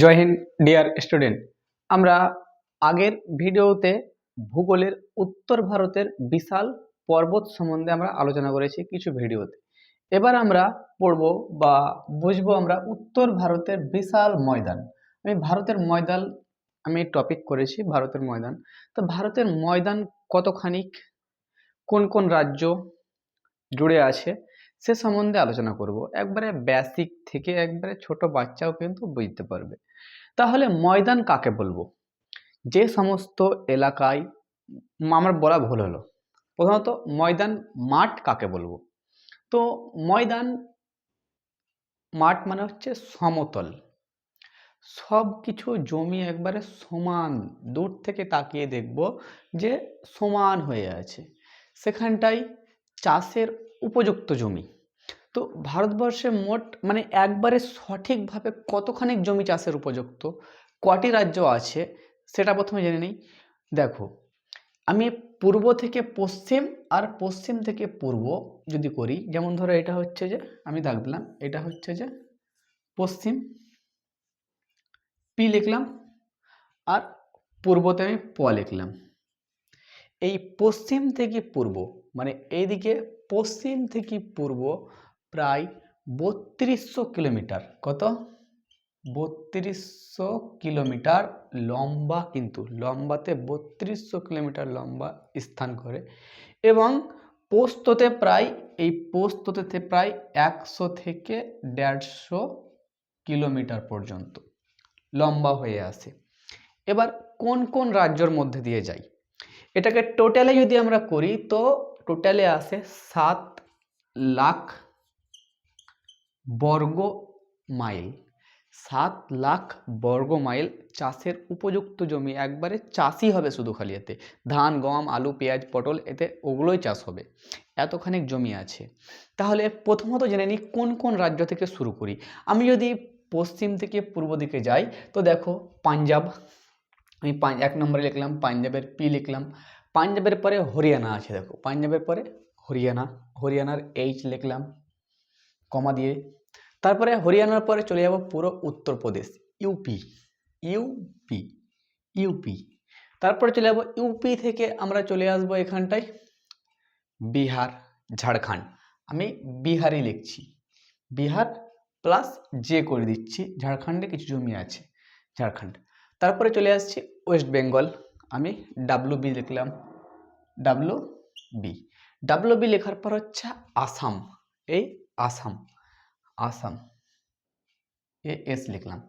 জয় Hind dear student. আমরা আগের ভিডিওতে ভূগোলের উত্তর ভারতের বিশাল পর্বত সম্বন্ধে আমরা আলোচনা করেছি কিছু ভিডিওতে। এবার আমরা পড়ব বা বুঝবো আমরা উত্তর ভারতের বিশাল ময়দান। আমি টপিক করেছি ভারতের ময়দান। তো ভারতের ময়দান কতখানি, কোন কোন রাজ্য জুড়ে আছে সে সম্বন্ধে আলোচনা করব। একবারে বেসিক থেকে একবারে ছোট বাচ্চাও কিন্তু বুঝতে পারবে। তাহলে ময়দান কাকে বলবো? যে সমস্ত এলাকায় আমার বলা ভুল হলো, প্রথমত ময়দান মাঠ কাকে বলবো? তো ময়দান মাঠ মানে হচ্ছে সমতল, সব কিছু জমি একবারে সমান, দূর থেকে তাকিয়ে দেখব যে সমান হয়ে আছে, সেখানটাই চাষের উপযুক্ত জমি। তো ভারতবর্ষে মোট মানে একবারে সঠিকভাবে কতখানি জমি চাষের উপযুক্ত, কটি রাজ্য আছে সেটা প্রথমে জেনে নিই। দেখো, আমি পূর্ব থেকে পশ্চিম আর পশ্চিম থেকে পূর্ব যদি করি, যেমন ধরো এটা হচ্ছে যে, আমি দাগ দিলাম, এটা হচ্ছে যে পশ্চিম, পি লিখলাম, আর পূর্বতে আমি প লিখলাম। এই পশ্চিম থেকে পূর্ব মানে এইদিকে পশ্চিম থেকে পূর্ব প্রায় 3200 কিলোমিটার। কত? 3200 কিলোমিটার লম্বা, কিন্তু লম্বাতে 3200 কিলোমিটার লম্বা স্থান করে, এবং প্রস্থতে প্রায়, এই প্রস্থতে প্রায় 100 থেকে 150 কিলোমিটার পর্যন্ত লম্বা হয়ে আসে। এবার কোন কোন রাজ্যের মধ্যে দিয়ে যায়, এটাকে টোটালে যদি আমরা করি তো টোটালে আসে 7 লাখ বর্গ মাইল। 7 লাখ বর্গ মাইল চাষের উপযুক্ত জমি, একবারে চাষই হবে শুধু, খালি এতে ধান, গম, আলু, পেঁয়াজ, পটল, এতে ওগুলোই চাষ হবে, এতখানি জমি আছে। তাহলে প্রথমত জেনে নিই কোন কোন রাজ্য থেকে শুরু করি। আমি যদি পশ্চিম থেকে পূর্ব দিকে যাই তো দেখো পাঞ্জাব, আমি 1 নম্বরে লিখলাম, পাঞ্জাবের পি লিখলাম। পাঞ্জাবের পরে হরিয়ানা আছে, দেখো পাঞ্জাবের পরে হরিয়ানা, হরিয়ানার এইচ লিখলাম কমা দিয়ে। তারপরে হরিয়ানার পরে চলে যাব পুরো উত্তরপ্রদেশ, ইউপি, ইউপি, ইউপি। তারপরে চলে যাব ইউপি থেকে আমরা চলে আসবো এখানটায় বিহার, ঝাড়খণ্ড, আমি বিহারই লিখছি, বিহার প্লাস যে করে দিচ্ছি, ঝাড়খণ্ডে কিছু জমি আছে, ঝাড়খণ্ড। তারপরে চলে আসছি ওয়েস্ট বেঙ্গল, আমি ডাব্লু বি লিখলাম, ডাব্লু বি। ডাব্লু বি লেখার পর হচ্ছে আসাম, এই আসাম, আসাম এস লিখলাম,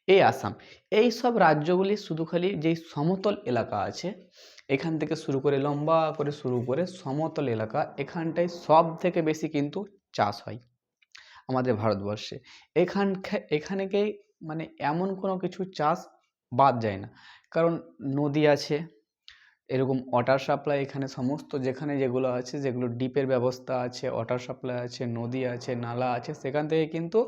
এই আসাম। এই সব রাজ্যগুলি শুধু খালি যেই সমতল এলাকা আছে এখান থেকে শুরু করে লম্বা করে শুরু করে সমতল এলাকা, এখানটায় সব থেকে বেশি কিন্তু চাষ হয় আমাদের ভারতবর্ষে। এখানেকেই মানে এমন কোনো কিছু চাষ বাদ যায় না, কারণ নদী আছে, এরকম ওয়াটার সাপ্লাই এখানে সমস্ত, যেখানে যেগুলো আছে, যেগুলো ডিপের ব্যবস্থা আছে, ওয়াটার সাপ্লাই আছে, নদী আছে, নালা আছে, সেখান থেকে কিন্তু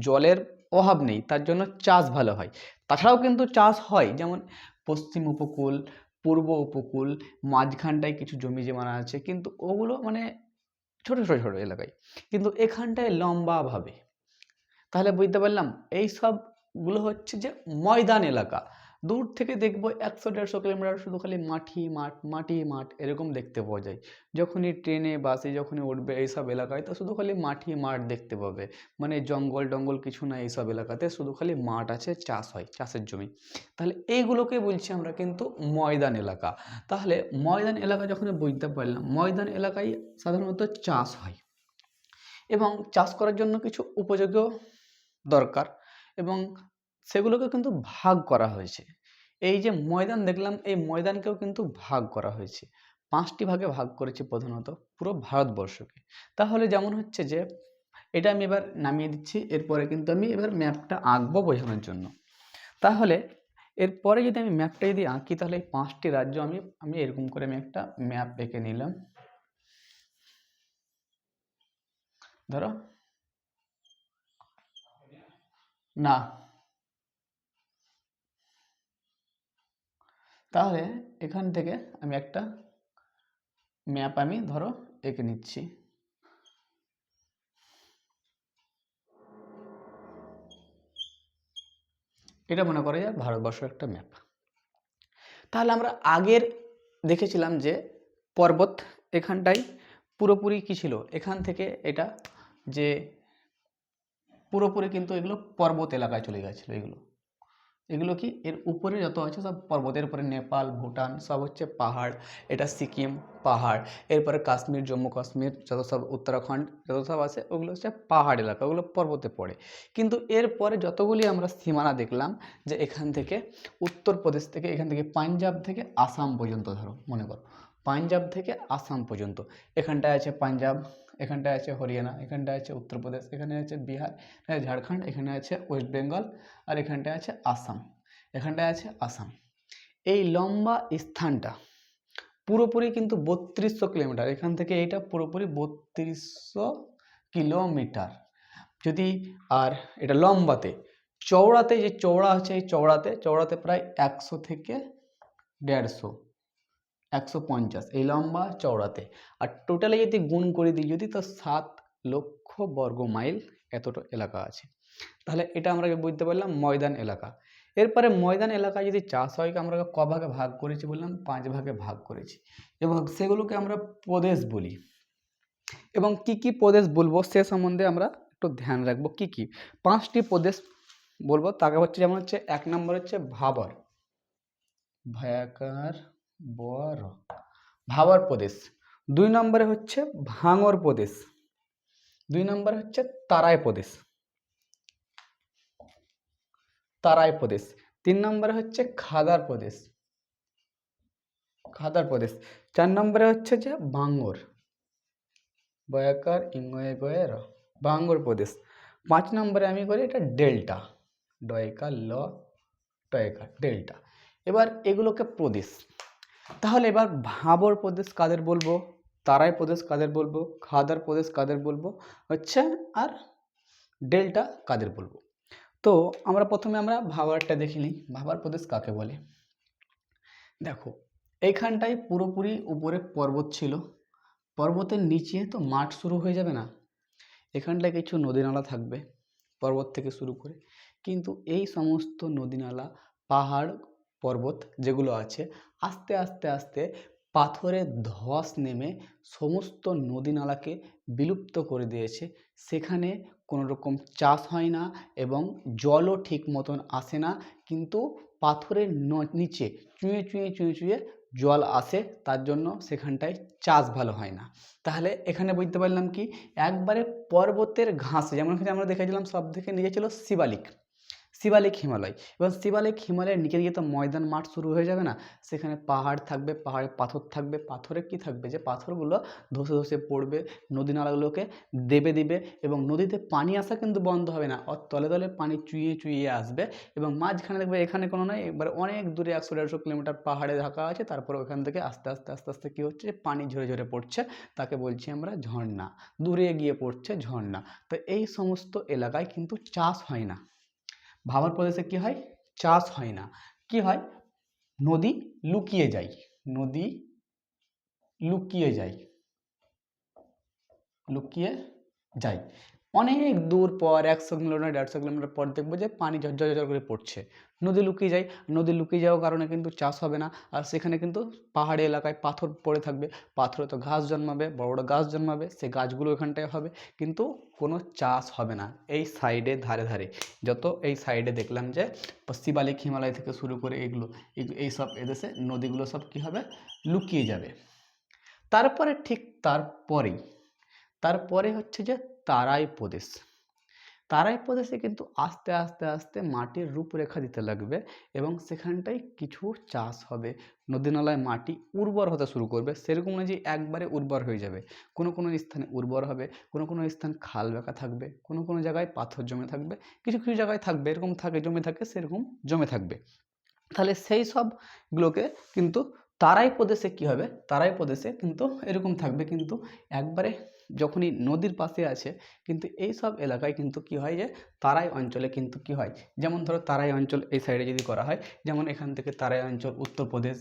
জলের অভাব নেই, তার জন্য চাষ ভালো হয়। তাছাড়াও কিন্তু চাষ হয়, যেমন পশ্চিম উপকূল, পূর্ব উপকূল, মাঝখানটায় কিছু জমি জমা আছে, কিন্তু ওগুলো মানে ছোট ছোট ছোট এলাকায়, কিন্তু এখানটায় লম্বাভাবে। তাহলে বুঝতে পারলাম এই সবগুলো হচ্ছে যে ময়দান এলাকা। দূর থেকে দেখবো 100-150 কিলোমিটার শুধু খালি মাঠই মাঠ, মাটি মাঠ এরকম দেখতে পাওয়া যায়। যখনই ট্রেনে বাসে যখনই উঠবে এইসব এলাকায় তো শুধু খালি মাঠই মাঠ দেখতে পাবে, মানে জঙ্গল টঙ্গল কিছু না, এইসব এলাকাতে শুধু খালি মাঠ আছে, চাষ হয়, চাষের জমি। তাহলে এইগুলোকে বলছি আমরা কিন্তু ময়দান এলাকা। তাহলে ময়দান এলাকা যখন বুঝতে পারলাম, ময়দান এলাকায় সাধারণত চাষ হয় এবং চাষ করার জন্য কিছু উপযোগ্য দরকার, এবং সেগুলোকে কিন্তু ভাগ করা হয়েছে। এই যে ময়দান দেখলাম, এই ময়দানকেও কিন্তু ভাগ করা হয়েছে, 5টি ভাগে ভাগ করেছে প্রধানত পুরো ভারতবর্ষকে। তাহলে যেমন হচ্ছে যে, এটা আমি এবার নামিয়ে দিচ্ছি, এরপরে কিন্তু আমি এবার ম্যাপটা আঁকবো বোঝানোর জন্য। তাহলে এরপরে যদি আমি ম্যাপটা যদি আঁকি, তাহলে এই 5টি রাজ্য আমি আমি এরকম করে আমি একটা ম্যাপ এঁকে নিলাম, ধরো না, তাহলে এখান থেকে আমি একটা ম্যাপ আমি ধরো এঁকে নিচ্ছি। এটা মনে করা যায় ভারতবর্ষের একটা ম্যাপ। তাহলে আমরা আগের দেখেছিলাম যে পর্বত এখানটায় পুরোপুরি কি ছিল, এখান থেকে এটা যে পুরোপুরি কিন্তু এগুলো পর্বত এলাকায় চলে গেছিলো। এগুলো কি এর উপরে যত আছে সব পর্বতের উপরে নেপাল ভুটান সব হচ্ছে পাহাড়, এটা সিকিম পাহাড়, এরপরে কাশ্মীর জম্মু কাশ্মীর যত সব উত্তরাখণ্ড যত সব আছে ওগুলো হচ্ছে পাহাড় এলাকা, ওগুলো পর্বতে পড়ে। কিন্তু এরপরে যতগুলি আমরা সীমানা দেখলাম যে এখান থেকে উত্তরপ্রদেশ থেকে এখান থেকে পাঞ্জাব থেকে আসাম পর্যন্ত, ধরো মনে করো পাঞ্জাব থেকে আসাম পর্যন্ত, এখানটায় আছে পাঞ্জাব, এখানটায় আছে হরিয়ানা, এখানটায় আছে উত্তরপ্রদেশ, এখানে আছে বিহার, এখানে ঝাড়খণ্ড, এখানে আছে ওয়েস্ট বেঙ্গল, আর এখানটায় আছে আসাম, এখানটায় আছে আসাম। এই লম্বা স্থানটা পুরোপুরি কিন্তু 3200 কিলোমিটার, এখান থেকে এইটা পুরোপুরি 3200 কিলোমিটার। যদি আর এটা লম্বাতে, চওড়াতে যে চওড়া আছে এই চওড়াতে প্রায় 100 থেকে 150, 150 এই লম্বা চওড়াতে। আর টোটালি যদি গুণ করে দিই যদি, তো 7 লক্ষ বর্গ মাইল এতটা এলাকা আছে। তাহলে এটা আমরা বুঝতে পারলাম ময়দান এলাকা। এরপরে ময়দান এলাকায় যদি চাষ হয় আমরা ক ভাগে ভাগ করেছি বললাম, 5 ভাগে ভাগ করেছি, এবং সেগুলোকে আমরা প্রদেশ বলি। এবং কি কি প্রদেশ বলবো সে সম্বন্ধে আমরা একটু ধ্যান রাখবো। কি কি 5টি প্রদেশ বলবো, তাকে হচ্ছে যেমন হচ্ছে 1 নম্বর হচ্ছে ভাবর, ভায়াকার বর ভাবর প্রদেশ। 2 নম্বরে হচ্ছে ভাঙর প্রদেশ, 2 নম্বরে হচ্ছে তারাই প্রদেশ, তারাই প্রদেশ। 3 নম্বরে হচ্ছে খাদার প্রদেশ, খাদার প্রদেশ। 4 নম্বরে হচ্ছে যে বাঙ্গর, বয়াকার ইঙ্গয়ে গয়ের বাঙ্গর প্রদেশ। 5 নম্বরে আমি করি এটা ডেল্টা, ডয়কা ল টয়কা ডেল্টা। এবার এগুলোকে প্রদেশ। তাহলে এবার ভাবর প্রদেশ কাদের বলবো, তারাই প্রদেশ কাদের বলবো, খাদার প্রদেশ কাদের বলবো হচ্ছে, আর ডেল্টা কাদের বলবো। তো আমরা প্রথমে ভাবারটা দেখে নিই, ভাবার প্রদেশ কাকে বলে। দেখো এইখানটায় পুরোপুরি উপরে পর্বত ছিল, পর্বতের নিচে তো মাঠ শুরু হয়ে যাবে না, এখানটায় কিছু নদী নালা থাকবে পর্বত থেকে শুরু করে, কিন্তু এই সমস্ত নদী নালা পাহাড় পর্বত যেগুলো আছে আস্তে আস্তে আস্তে পাথরের ধস নেমে সমস্ত নদী নালাকে বিলুপ্ত করে দিয়েছে। সেখানে কোনো রকম চাষ হয় না এবং জলও ঠিক মতন আসে না, কিন্তু পাথরের নিচে চুঁয়ে চুঁয়ে চুঁয়ে চুঁয়ে জল আসে, তার জন্য সেখানটায় চাষ ভালো হয় না। তাহলে এখানে বুঝতে পারলাম কি, একবারে পর্বতের ঘাসে, যেমন এখানে আমরা দেখেছিলাম সব থেকে নিচে ছিল শিবালিক, শিবালিক হিমালয়, এবং শিবালিক হিমালয়ের নিচে গিয়ে তো ময়দান মাঠ শুরু হয়ে যাবে না, সেখানে পাহাড় থাকবে, পাহাড়ে পাথর থাকবে, পাথরে কি থাকবে যে পাথরগুলো ধসে ধসে পড়বে, নদী নালাগুলোকে দেবে দিবে, এবং নদীতে পানি আসা কিন্তু বন্ধ হবে না, ওর তলে তলে পানি চুইয়ে চুইয়ে আসবে, এবং মাঝখানে দেখবে এখানে কোনো নয়, একবার অনেক দূরে 100-150 কিলোমিটার পাহাড়ে ঢাকা আছে, তারপর ওখান থেকে আস্তে আস্তে আস্তে আস্তে কী হচ্ছে, পানি ঝরে ঝরে পড়ছে, তাকে বলছি আমরা ঝর্ণা, দূরে গিয়ে পড়ছে ঝর্ণা। তো এই সমস্ত এলাকায় কিন্তু চাষ হয় না, ভাবার প্রদেশে কি হয়, চাষ হয় না, কি হয়, নদী লুকিয়ে যায়, নদী লুকিয়ে যায়, লুকিয়ে যায় অনেক দূর পর 100 কিলোমিটার 150 কিলোমিটার পর দেখবো যে পানি ঝরঝর ঝরঝর করে পড়ছে, নদী লুকিয়ে যায়, নদী লুকিয়ে যাওয়ার কারণে কিন্তু চাষ হবে না, আর সেখানে কিন্তু পাহাড়ি এলাকায় পাথর পড়ে থাকবে, পাথরে তো ঘাস জন্মাবে, বড় বড় গাছ জন্মাবে, সেই গাছগুলো এখানটায় হবে, কিন্তু কোনো চাষ হবে না। এই সাইডে ধারে ধারে যত এই সাইডে দেখলাম যে শিবালিক হিমালয় থেকে শুরু করে এগুলো এইসব এদেশে নদীগুলো সব কী হবে, লুকিয়ে যাবে। তারপরে ঠিক তারপরে হচ্ছে যে তারাই প্রদেশ, তারাই প্রদেশে কিন্তু আস্তে আস্তে আস্তে মাটির রূপরেখা দিতে লাগবে, এবং সেখানটায় কিছু চাষ হবে, নদী নালায় মাটি উর্বর হতে শুরু করবে, সেরকম না যে একবারে উর্বর হয়ে যাবে, কোনো কোনো স্থানে উর্বর হবে, কোনো কোনো স্থান খাল বাঁকা থাকবে, কোনো কোনো জায়গায় পাথর জমে থাকবে, কিছু কিছু জায়গায় থাকবে এরকম থাকে জমে থাকে, সেরকম জমে থাকবে। তাহলে সেই সবগুলোকে কিন্তু তারাই প্রদেশে কী হবে, তারাই প্রদেশে কিন্তু এরকম থাকবে, কিন্তু একবারে যখনই নদীর পাশে আছে, কিন্তু এই সব এলাকায় কিন্তু কি হয় যে তারাই অঞ্চলে কিন্তু কি হয়, যেমন ধরো তারাই অঞ্চল এই সাইডে যদি করা হয়, যেমন এখান থেকে তারাই অঞ্চল উত্তরপ্রদেশ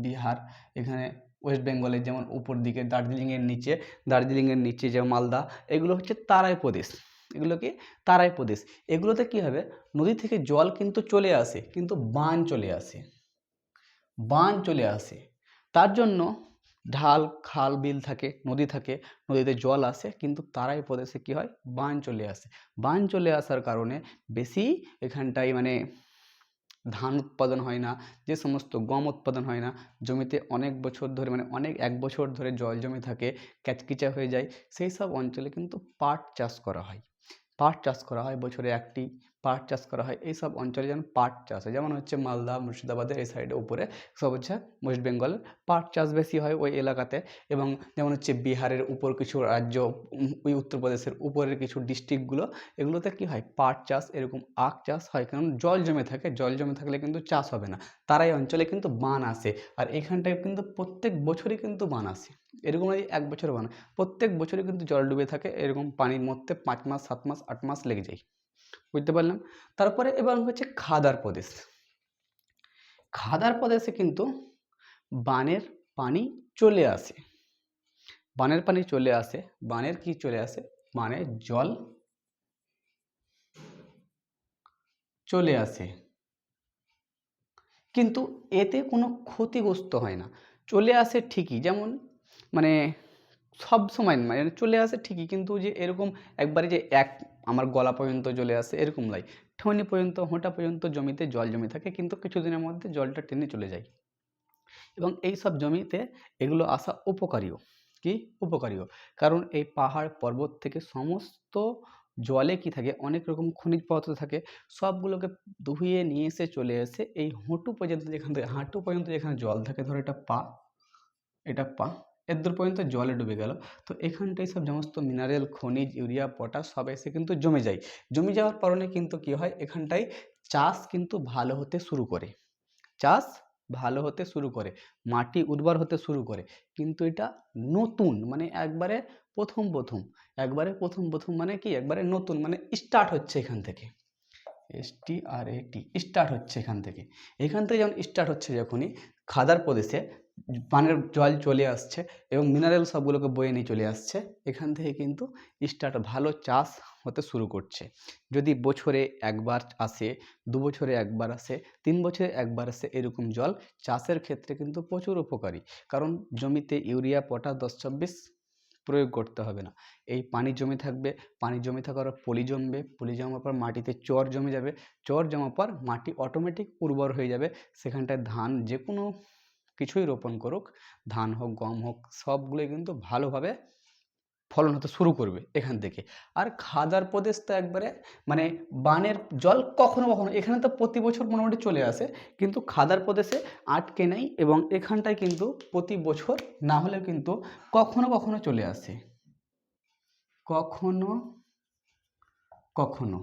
বিহার, এখানে ওয়েস্ট বেঙ্গলের যেমন উপর দিকে দার্জিলিংয়ের নিচে যে মালদা, এগুলো হচ্ছে তারাই প্রদেশ। এগুলো কি তারাই প্রদেশ। এগুলোতে কি হবে, নদী থেকে জল কিন্তু চলে আসে, কিন্তু বান চলে আসে, বান চলে আসে। তার জন্য ঢাল, খাল, বিল থাকে, নদী থাকে, নদীতে জল আসে, কিন্তু তারাই প্রদেশে কি হয়, বান চলে আসে। বান চলে আসার কারণে বেশি এখানটায় মানে ধান উৎপাদন হয় না, যে সমস্ত গম উৎপাদন হয় না, জমিতে অনেক বছর ধরে মানে অনেক 1 বছর ধরে জল জমে থাকে, ক্যাচকিচা হয়ে যায়, সেই সব অঞ্চলে কিন্তু পাট চাষ করা হয়। পাট চাষ করা হয়, বছরে একটি পাট চাষ করা হয়। এইসব অঞ্চলে যেমন পাট চাষ হয়, যেমন হচ্ছে মালদা, মুর্শিদাবাদের এই সাইডে উপরে সব হচ্ছে ওয়েস্ট বেঙ্গলের পাট চাষ বেশি হয় ওই এলাকাতে। এবং যেমন হচ্ছে বিহারের উপর কিছু রাজ্য, ওই উত্তরপ্রদেশের উপরের কিছু ডিস্ট্রিক্টগুলো, এগুলোতে কি হয়, পাট চাষ, এরকম আখ চাষ হয়। কারণ জল জমে থাকে, জল জমে থাকলে কিন্তু চাষ হবে না। তারাই অঞ্চলে কিন্তু বান আসে, আর এখানটায় কিন্তু প্রত্যেক বছরই কিন্তু বান আসে। এরকম নয় 1 বছর বান, প্রত্যেক বছরই কিন্তু জল ডুবে থাকে, এরকম পানির মধ্যে 5 মাস, 7 মাস, 8 মাস লেগে যায়। বুঝতে পারলাম। তারপরে এবার হচ্ছে খাদার প্রদেশ। খাদার প্রদেশে কিন্তু বানের পানি চলে আসে, বানের পানি চলে আসে। বানের কি চলে আসে, বানের জল চলে আসে, কিন্তু এতে কোনো ক্ষতিগ্রস্ত হয় না। চলে আসে ঠিকই, যেমন মানে সব সময় মানে চলে আসে ঠিকই, কিন্তু যে এরকম একবারে যে আমার গলা পর্যন্ত চলে আসে এরকম নয়। ঠোঁনি পর্যন্ত, হোঁটা পর্যন্ত জমিতে জল জমে থাকে, কিন্তু কিছুদিনের মধ্যে জলটা টেনে চলে যায়। এবং এই সব জমিতে এগুলো আসা উপকারীও। কি উপকারীও? কারণ এই পাহাড় পর্বত থেকে সমস্ত জলে কি থাকে, অনেক রকম খনিজ পদার্থ থাকে, সবগুলোকে ধুয়ে নিয়ে এসে চলে এসে এই হাঁটু পর্যন্ত, যেখান থেকে হাঁটু পর্যন্ত যেখানে জল থাকে, ধরো এটা পা, এটা পা, এত পর্যন্ত জলে ডুবে গেল। তো এখানটায় সব সমস্ত মিনারেল, খনিজ, ইউরিয়া, পটাশ সব এসে কিন্তু জমে যায়। জমে যাওয়ার কারণে কিন্তু কি হয়, এখানটায় চাষ কিন্তু ভালো হতে শুরু করে, চাষ ভালো হতে শুরু করে, মাটি উর্বর হতে শুরু করে। কিন্তু এটা নতুন মানে একবারে প্রথম প্রথম, একবারে প্রথম প্রথম মানে কি, একবারে নতুন মানে স্টার্ট হচ্ছে এখান থেকে, START স্টার্ট হচ্ছে এখান থেকে। এখান থেকে যখন স্টার্ট হচ্ছে, যখনই খাদার প্রদেশে পানের জল চলে আসছে এবং মিনারেল সবগুলোকে বয়ে নিয়ে চলে আসছে, এখান থেকে কিন্তু স্টার্ট ভালো চাষ হতে শুরু করছে। যদি বছরে একবার আসে, 2 বছরে একবার আসে, 3 বছরে একবার আসে, এরকম জল চাষের ক্ষেত্রে কিন্তু প্রচুর উপকারী। কারণ জমিতে ইউরিয়া, পটাশ 10-26 প্রয়োগ করতে হবে না। এই পানি জমে থাকবে, পানি জমে থাকার পর পলি জমবে, পলি জমার পর মাটিতে চর জমে যাবে, চর জমার পর মাটি অটোমেটিক উর্বর হয়ে যাবে। সেখানটায় ধান যে কোনো কিছুই রোপণ করুক, ধান হোক, গম হোক, সবগুলোই কিন্তু ভালোভাবে ফলন হতে শুরু করবে এখান থেকে। আর খাদার প্রদেশ তো একবারে মানে বানের জল কখনো কখনো, এখানে তো প্রতি বছর মোটামুটি চলে আসে, কিন্তু খাদার প্রদেশে আটকে নেই, এবং এখানটায় কিন্তু প্রতি বছর না হলেও কিন্তু কখনো কখনো চলে আসে, কখনো কখনো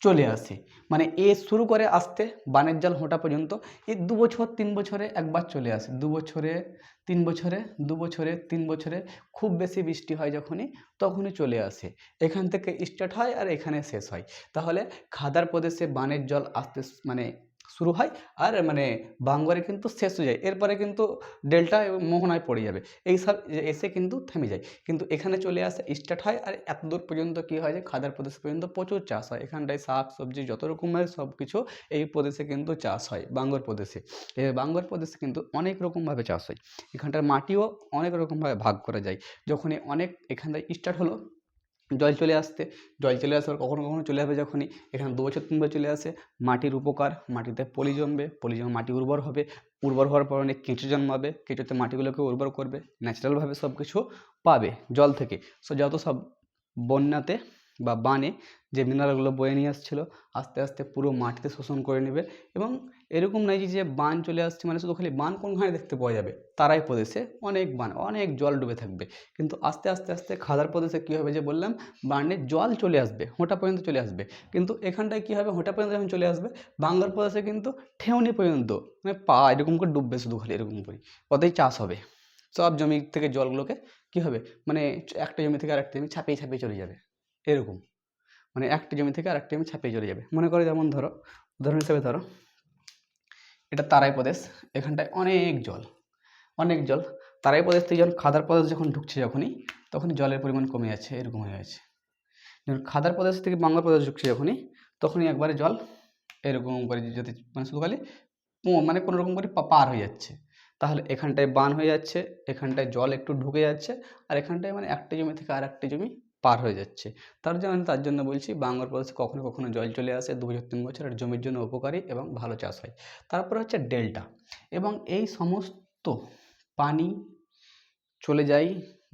চলে আসে। মানে শুরু করে আসতে বানের জল হোঁটা পর্যন্ত, এই 2 বছর 3 বছরে একবার চলে আসে, 2 বছরে 3 বছরে, 2 বছরে 3 বছরে খুব বেশি বৃষ্টি হয় যখনই, তখনই চলে আসে। এখান থেকে স্টার্ট হয় আর এখানে শেষ হয়। তাহলে খাদার প্রদেশে বানের জল আসতে মানে শুরু হয়, আর মানে বাংলারে কিন্তু শেষ হয়ে যায়, এরপরে কিন্তু ডেল্টা এবং মোহনায় পড়ে যাবে, এইসব এসে কিন্তু থেমে যায়। কিন্তু এখানে চলে আসে, স্টার্ট হয়, আর এত দূর পর্যন্ত কি হয় যে খাদার প্রদেশ পর্যন্ত প্রচুর চাষ হয়। এখানটায় শাক সবজি যত রকমের সব কিছু এই প্রদেশে কিন্তু চাষ হয়, বাংলার প্রদেশে। বাংলার প্রদেশে কিন্তু অনেক রকমভাবে চাষ হয়। এখানটার মাটিও অনেক রকমভাবে ভাগ করা যায়। যখনই অনেক এখানটায় স্টার্ট হলো জল চলে আসতে, জল চলে আসার কখনো কখনো চলে আসবে, যখনই এখানে 2 বছর 3 বছর চলে আসে, মাটির উপকার, মাটিতে পলি জমবে, পলি জমে মাটি উর্বর হবে, উর্বর হওয়ার পর অনেক কেঁচো জন্মাবে, কেঁচোতে মাটিগুলোকে উর্বর করবে, ন্যাচারালভাবে সব কিছু পাবে জল থেকে। যত সব বন্যাতে বা বানে যে মিনারেলগুলো বয়ে নিয়ে আসছিলো, আস্তে আস্তে পুরো মাটিতে শোষণ করে নেবে। এবং এরকম নয় যে বান চলে আসছে মানে শুধু খালি বান কোনখানে দেখতে পাওয়া যাবে, তারাই প্রদেশে অনেক বান, অনেক জল ডুবে থাকবে। কিন্তু আস্তে আস্তে আস্তে খাদার প্রদেশে কী হবে, যে বললাম বানের জল চলে আসবে, হোঁটা পর্যন্ত চলে আসবে। কিন্তু এখানটায় কী হবে, হোঁটা পর্যন্ত যখন চলে আসবে, বাংলার প্রদেশে কিন্তু ঠেউনি পর্যন্ত মানে পা এরকম করে ডুববে, শুধু খালি এরকম করে, ওতেই চাষ হবে। সব জমি থেকে জলগুলোকে কী হবে, মানে একটা জমি থেকে আরেকটা জমি ছাপিয়ে ছাপিয়ে চলে যাবে, এরকম মানে একটা জমি থেকে আরেকটা জমি ছাপিয়ে চলে যাবে। মনে করো যেমন ধরো, উদাহরণ হিসেবে ধরো এটা তারাই প্রদেশ, এখানটায় অনেক জল, অনেক জল। তারাই প্রদেশ থেকে যখন খাদার প্রদেশ যখন ঢুকছে, যখনই তখন জলের পরিমাণ কমে যাচ্ছে, এরকম হয়ে যাচ্ছে, যখন খাদার প্রদেশ থেকে বাংলা প্রদেশ ঢুকছে যখনই, তখনই একবারে জল এরকম করে যদি মানে শুধু খালি মানে কোনো রকম করে পার হয়ে যাচ্ছে, তাহলে এখানটায় বান হয়ে যাচ্ছে, এখানটায় জল একটু ঢুকে যাচ্ছে, আর এখানটায় মানে একটা জমি থেকে আর একটা জমি পার হয়ে যাচ্ছে। তার জন্য বলছি বাংলার প্রদেশে কখনো কখনো জল চলে আসে 2 বছর 3 বছর, আর জমির জন্য উপকারী এবং ভালো চাষ হয়। তারপরে হচ্ছে ডেল্টা, এবং এই সমস্ত পানি চলে যায়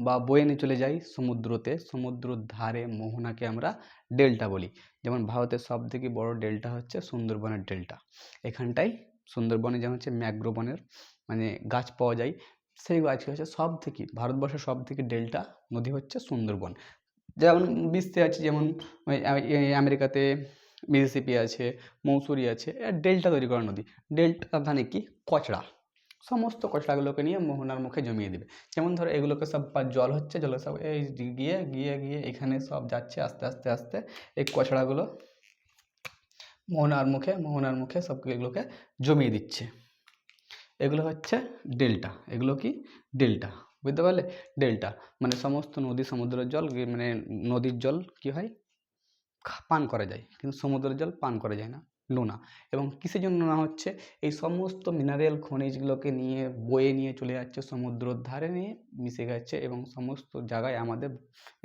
বা বয়ে নিয়ে চলে যায় সমুদ্রতে, সমুদ্রর ধারে মোহনাকে আমরা ডেল্টা বলি। যেমন ভারতের সবথেকে বড় ডেল্টা হচ্ছে সুন্দরবনের ডেল্টা। এখানটায় সুন্দরবনে যেমন হচ্ছে ম্যানগ্রোভ বনের মানে গাছ পাওয়া যায়, সেই গাছ হচ্ছে সবথেকে ভারতবর্ষের সবথেকে ডেল্টা নদী হচ্ছে সুন্দরবন। যেমন বিশ্বে আছে, যেমন ওই আমেরিকাতে মিসিসিপি আছে, মৌসুরি আছে, এরা ডেল্টা তৈরি করা নদী। ডেল্টা মানে কি? কচড়া। সমস্ত কচড়াগুলোকে নিয়ে মোহনার মুখে জমিয়ে দেবে। যেমন ধরো এগুলোকে সব জল হচ্ছে, জলে সব এই গিয়ে গিয়ে গিয়ে এখানে সব যাচ্ছে আস্তে আস্তে আস্তে, এই কচড়াগুলো মোহনার মুখে সব এগুলোকে জমিয়ে দিচ্ছে। এগুলো হচ্ছে ডেল্টা। এগুলো কি? ডেল্টা। বুঝতে পারলে? ডেল্টা মানে সমস্ত নদী সমুদ্রের জল, মানে নদীর জল কি হয়? পান করা যায়, কিন্তু সমুদ্রের জল পান করা যায় না, নোনা। এবং কিসের জন্য নোনা হচ্ছে? এই সমস্ত মিনারেল খনিজগুলোকে নিয়ে বয়ে নিয়ে চলে যাচ্ছে সমুদ্রের ধারে, নিয়ে মিশে গেছে, এবং সমস্ত জায়গায় আমাদের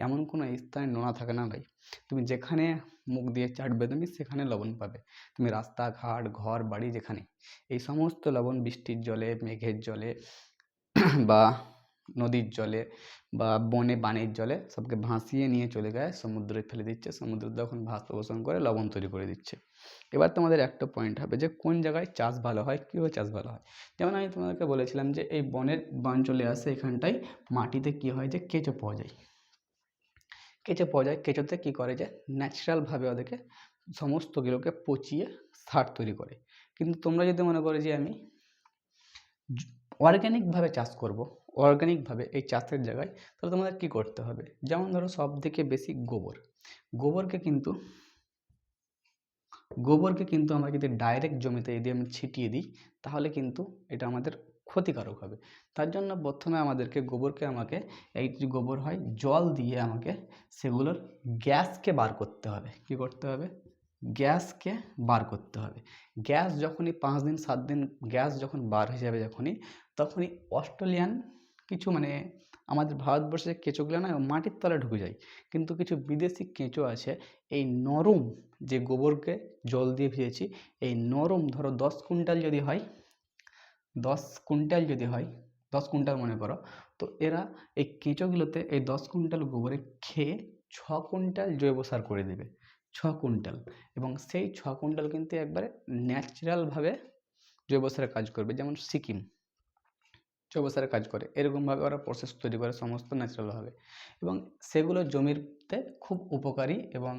এমন কোনো স্থানে নোনা থাকে না ভাই। তুমি যেখানে মুখ দিয়ে চাটবে তুমি সেখানে লবণ পাবে। তুমি রাস্তাঘাট ঘর বাড়ি যেখানে, এই সমস্ত লবণ বৃষ্টির জলে, মেঘের জলে বা নদীর জলে বা বানের জলে সবকে ভাসিয়ে নিয়ে চলে গিয়ে সমুদ্রে ফেলে দিচ্ছে। সমুদ্র তখন ভাস্পোষণ করে লবণ তৈরি করে দিচ্ছে। এবার তোমাদের একটা পয়েন্ট হবে যে কোন জায়গায় চাষ ভালো হয়, কীভাবে চাষ ভালো হয়। যেমন আমি তোমাদেরকে বলেছিলাম যে এই বান চলে আসে, এখানটায় মাটিতে কী হয় যে কেঁচো পাওয়া যায়। কেঁচোতে কী করে যে ন্যাচারালভাবে ওদেরকে সমস্তগুলোকে পচিয়ে সার তৈরি করে। কিন্তু তোমরা যদি মনে করো যে আমি অর্গ্যানিকভাবে চাষ করব, অর্গ্যানিকভাবে এই চাষের জায়গায়, তাহলে তোমাদের কী করতে হবে? যেমন ধরো সবথেকে বেশি গোবরকে কিন্তু আমরা যদি ডাইরেক্ট জমিতে যদি আমি ছিটিয়ে দিই, তাহলে কিন্তু এটা আমাদের ক্ষতিকারক হবে। তার জন্য প্রথমে আমাকে এই যে গোবর হয় জল দিয়ে আমাকে সেগুলোর গ্যাসকে বার করতে হবে। কী করতে হবে? গ্যাসকে বার করতে হবে। গ্যাস যখনই 5 দিন 7 দিন গ্যাস যখন বার হয়ে যাবে তখনই অস্ট্রেলিয়ান কিছু মানে আমাদের ভারতবর্ষের কেঁচোগুলো না মাটির তলায় ঢুকে যায়, কিন্তু কিছু বিদেশি কেঁচো আছে এই নরম যে গোবরকে জল দিয়ে ভিজেছি, এই নরম ধরো 10 কুইন্টাল যদি হয়, 10 কুইন্টাল মনে করো, তো এরা এই কেঁচোগুলোতে এই 10 কুইন্টাল গোবরে খেয়ে 6 কুইন্টাল জৈব সার করে দেবে। 6 কুইন্টাল, এবং সেই 6 কুইন্টাল কিন্তু একবারে ন্যাচারালভাবে জৈব সারের কাজ করবে। যেমন সিকিম জৈব সারের কাজ করে, এরকমভাবে ওরা প্রসেস তৈরি করে সমস্ত ন্যাচারালভাবে, এবং সেগুলো জমিতে খুব উপকারী এবং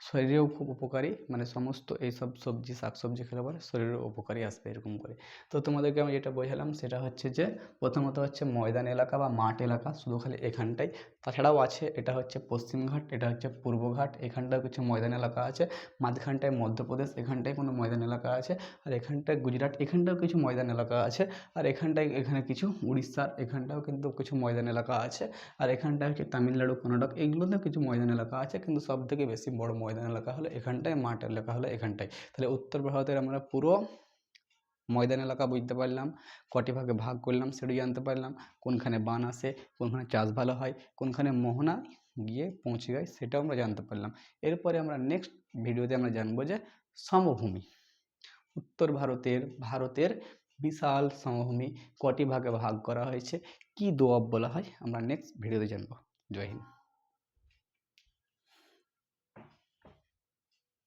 শরীরেও খুব উপকারী। মানে সমস্ত এইসব সবজি শাকসবজি খেলে পরে শরীরেও উপকারী আসবে এরকম করে। তো তোমাদেরকে আমি যেটা বোঝালাম সেটা হচ্ছে যে প্রথমত হচ্ছে ময়দান এলাকা বা মাঠ এলাকা শুধু খালি এখানটায়, তাছাড়াও আছে এটা হচ্ছে পশ্চিমঘাট, এটা হচ্ছে পূর্বঘাট, এখানটাও কিছু ময়দান এলাকা আছে, মাঝখানটায় মধ্যপ্রদেশ, এখানটায় কোনো ময়দান এলাকা আছে, আর এখানটায় গুজরাট, এখানটাও কিছু ময়দান এলাকা আছে, আর এখানে কিছু উড়িষ্যার এখানটাও কিন্তু কিছু ময়দান এলাকা আছে, আর এখানটায় হচ্ছে তামিলনাড়ু কর্ণাটক, এইগুলোতেও কিছু ময়দান এলাকা আছে। কিন্তু সবথেকে বেশি বড় ময়দান এলাকা হলো এখানটায়, মাঠ এলাকা হলো এখানটায়। তাহলে উত্তর ভারতের আমরা পুরো ময়দান এলাকা বুঝতে পারলাম, কটি ভাগে ভাগ করলাম সেটাও জানতে পারলাম, কোনখানে বান আসে, কোনখানে চাষ ভালো হয়, কোনখানে মোহনা গিয়ে পৌঁছে যায় সেটাও আমরা জানতে পারলাম। এরপরে আমরা নেক্সট ভিডিওতে আমরা জানবো যে সমভূমি, উত্তর ভারতের বিশাল সমভূমি কটি ভাগে ভাগ করা হয়েছে, কি দোয়াব বলা হয়, আমরা নেক্সট ভিডিওতে জানবো। জয় হিন্দ।